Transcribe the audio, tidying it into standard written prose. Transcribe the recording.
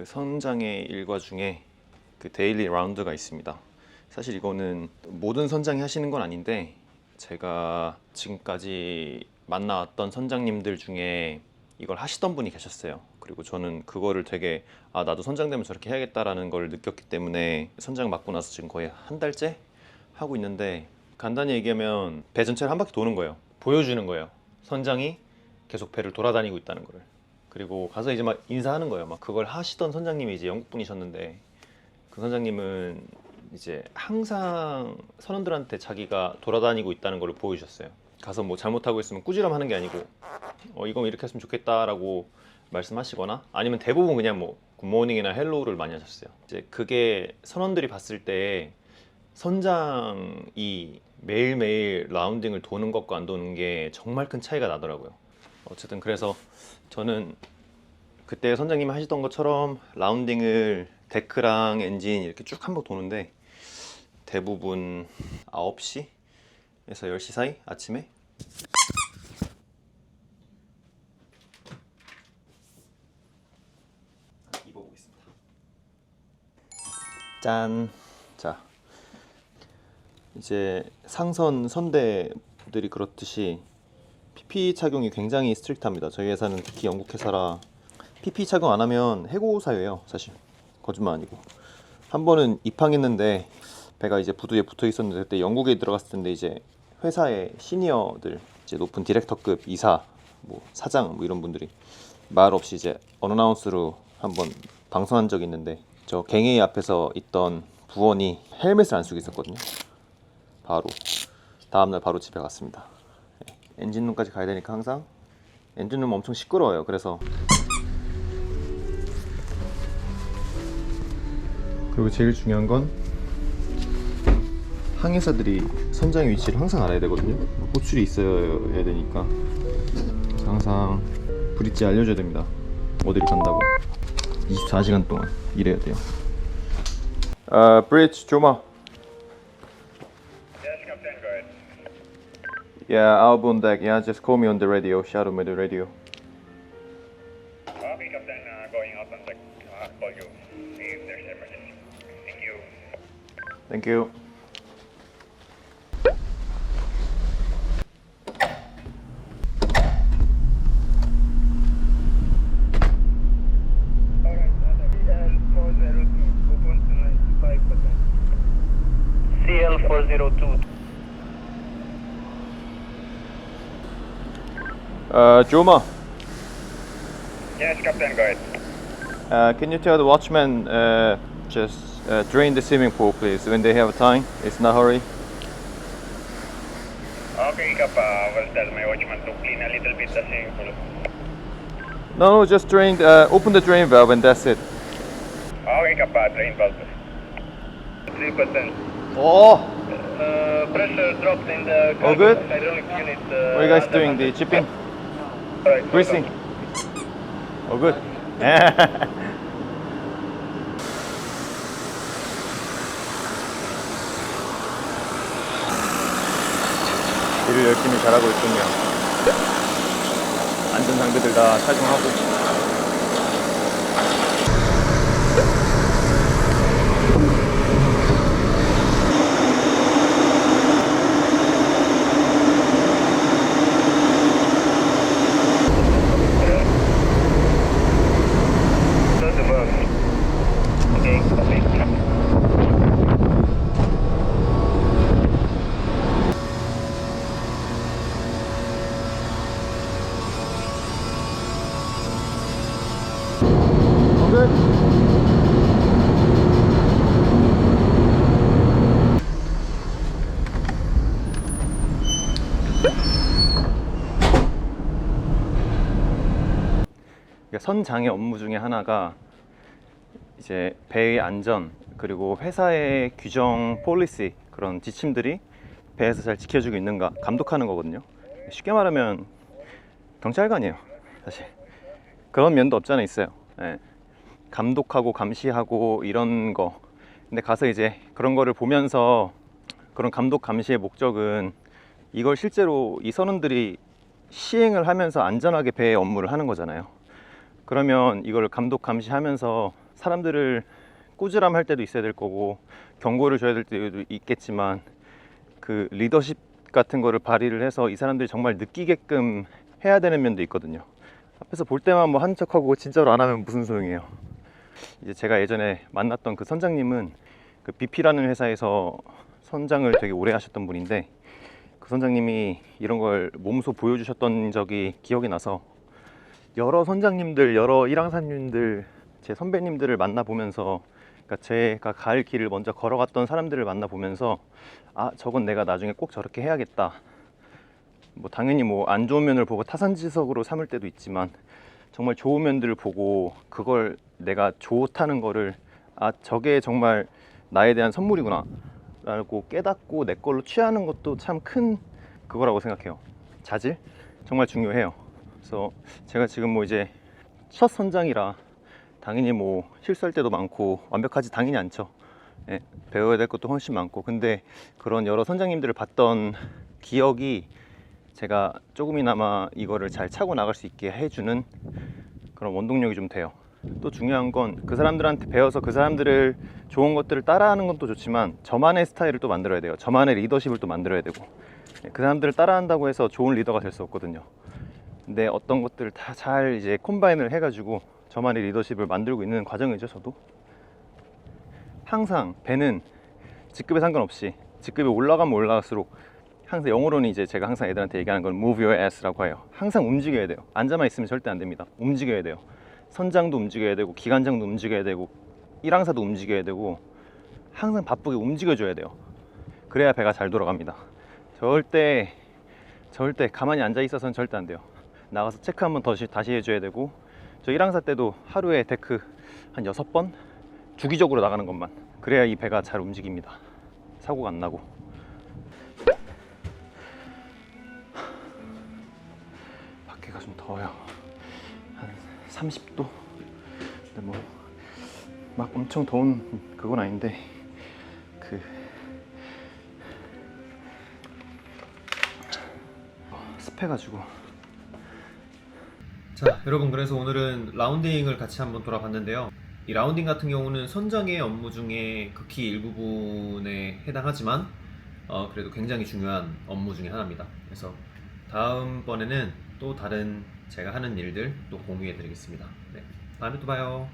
선장의 일과 중에 그 데일리 라운드가 있습니다. 사실 이거는 모든 선장이 하시는 건 아닌데 제가 지금까지 만나왔던 선장님들 중에 이걸 하시던 분이 계셨어요. 그리고 저는 그거를 되게 나도 선장 되면 저렇게 해야겠다라는 걸 느꼈기 때문에 선장 맡고 나서 지금 거의 한 달째 하고 있는데, 간단히 얘기하면 배 전체를 한 바퀴 도는 거예요. 보여주는 거예요. 선장이 계속 배를 돌아다니고 있다는 거를. 그리고 가서 이제 막 인사하는 거예요. 막 그걸 하시던 선장님이 이제 영국 분이셨는데, 그 선장님은 이제 항상 선원들한테 자기가 돌아다니고 있다는 걸 보여주셨어요. 가서 뭐 잘못하고 있으면 꾸지람하는 게 아니고 이거 이렇게 했으면 좋겠다라고 말씀하시거나, 아니면 대부분 그냥 뭐 굿모닝이나 헬로우를 많이 하셨어요. 이제 그게 선원들이 봤을 때 선장이 매일매일 라운딩을 도는 것과 안 도는 게 정말 큰 차이가 나더라고요. 어쨌든 그래서 저는 그때 선장님이 하시던 것처럼 라운딩을 데크랑 엔진 이렇게 쭉 한번 도는데, 대부분 9시에서 10시 사이 아침에 입어보겠습니다. 짠! 자, 이제 상선 선대들이 그렇듯이 PPE 착용이 굉장히 스트릭트합니다. 저희 회사는 특히 영국 회사라 PPE 착용 안 하면 해고 사유예요. 사실 거짓말 아니고. 한 번은 입항했는데 배가 이제 부두에 붙어 있었는데, 그때 영국에 들어갔을 텐데 이제 회사의 시니어들, 이제 높은 디렉터급 이사, 뭐 사장 뭐 이런 분들이 말 없이 이제 어나운스로 한번 방송한 적이 있는데, 저 갱웨이 앞에서 있던 부원이 헬멧을 안 쓰고 있었거든요. 바로 다음날 바로 집에 갔습니다. 엔진룸까지 가야 되니까 항상 엔진룸 엄청 시끄러워요. 그래서 그리고 제일 중요한 건 항해사들이 선장의 위치를 항상 알아야 되거든요. 호출이 있어야 되니까 항상 브릿지 알려줘야 됩니다. 어디를 간다고 24시간 동안 일해야 돼요. Bridge, 조마. Yes, Captain, go ahead. Yeah, I'll on deck. Yeah, just call me on the radio. Shout me the radio. Okay, Captain, going out on deck. Call you if there's emergency. Thank you. Thank you. Alright, CL402, open to 95%. CL402. Joma, Yes, Captain, go ahead. can you tell the watchman just drain the swimming pool, please, when they have time? It's not hurry. Okay, Cap, will tell my watchman to clean a little bit the swimming pool. No, just drain. Open the drain valve, and that's it. Okay, Cap, drain valve. 3%. Oh, Pressure dropped in the all good. hydraulic unit. What are you guys doing? The chipping, Alright, greasing. Oh, good. 일을 열심히 잘하고 있군요. 안전 장비들 다 착용하고. Close the valve. Okay, copy. All good. 선장의 업무 중에 하나가 이제 배의 안전, 그리고 회사의 규정, 폴리시, 그런 지침들이 배에서 잘 지켜지고 있는가 감독하는 거거든요. 쉽게 말하면 경찰관이에요, 사실. 그런 면도 없지 않아 있어요. 예. 감독하고 감시하고 이런 거. 근데 가서 이제 그런 거를 보면서, 그런 감독 감시의 목적은 이걸 실제로 이 선원들이 시행을 하면서 안전하게 배의 업무를 하는 거잖아요. 그러면 이걸 감독 감시하면서 사람들을 꾸지람할 때도 있어야 될 거고 경고를 줘야 될 때도 있겠지만 그 리더십 같은 거를 발휘를 해서 이 사람들이 정말 느끼게끔 해야 되는 면도 있거든요. 앞에서 볼 때만 뭐 하는 척하고 진짜로 안 하면 무슨 소용이에요. 이제 제가 예전에 만났던 그 선장님은 그 BP라는 회사에서 선장을 되게 오래 하셨던 분인데, 그 선장님이 이런 걸 몸소 보여주셨던 적이 기억이 나서 여러 선장님들, 여러 일항사님들, 제 선배님들을 만나보면서, 그러니까 제가 갈 길을 먼저 걸어갔던 사람들을 만나보면서 아, 저건 내가 나중에 꼭 저렇게 해야겠다. 뭐 당연히 뭐 안 좋은 면을 보고 타산지석으로 삼을 때도 있지만 정말 좋은 면들을 보고 그걸 내가 좋다는 거를 아, 저게 정말 나에 대한 선물이구나 라고 깨닫고 내 걸로 취하는 것도 참 큰 그거라고 생각해요. 자질? 정말 중요해요. 그래서 제가 지금 뭐 이제 첫 선장이라 당연히 뭐 실수할 때도 많고 완벽하지 당연히 않죠. 예, 배워야 될 것도 훨씬 많고, 근데 그런 여러 선장님들을 봤던 기억이 제가 조금이나마 이거를 잘 차고 나갈 수 있게 해주는 그런 원동력이 좀 돼요. 또 중요한 건 그 사람들한테 배워서 그 사람들을 좋은 것들을 따라하는 건 또 좋지만 저만의 스타일을 또 만들어야 돼요. 저만의 리더십을 또 만들어야 되고, 그 사람들을 따라한다고 해서 좋은 리더가 될 수 없거든요. 근데 어떤 것들을 다 잘 이제 콤바인을 해가지고 저만의 리더십을 만들고 있는 과정이죠. 저도 항상 배는 직급에 상관없이 직급이 올라가면 올라갈수록 항상 영어로는 이제 제가 항상 애들한테 얘기하는 건 move your ass라고 해요. 항상 움직여야 돼요. 앉아만 있으면 절대 안 됩니다. 움직여야 돼요. 선장도 움직여야 되고 기관장도 움직여야 되고 일항사도 움직여야 되고 항상 바쁘게 움직여줘야 돼요. 그래야 배가 잘 돌아갑니다. 절대 가만히 앉아 있어서는 절대 안 돼요. 나가서 체크 한번 다시 해줘야 되고, 저 일항사 때도 하루에 데크 한 6번 주기적으로 나가는 것만, 그래야 이 배가 잘 움직입니다. 사고가 안 나고. 밖에가 좀 더워요. 한 30도. 근데 뭐 막 엄청 더운 그건 아닌데 습해가지고. 자, 여러분, 그래서 오늘은 라운딩을 같이 한번 돌아봤는데요. 이 라운딩 같은 경우는 선장의 업무 중에 극히 일부분에 해당하지만 그래도 굉장히 중요한 업무 중에 하나입니다. 그래서 다음번에는 또 다른 제가 하는 일들 또 공유해 드리겠습니다. 네, 다음에 또 봐요.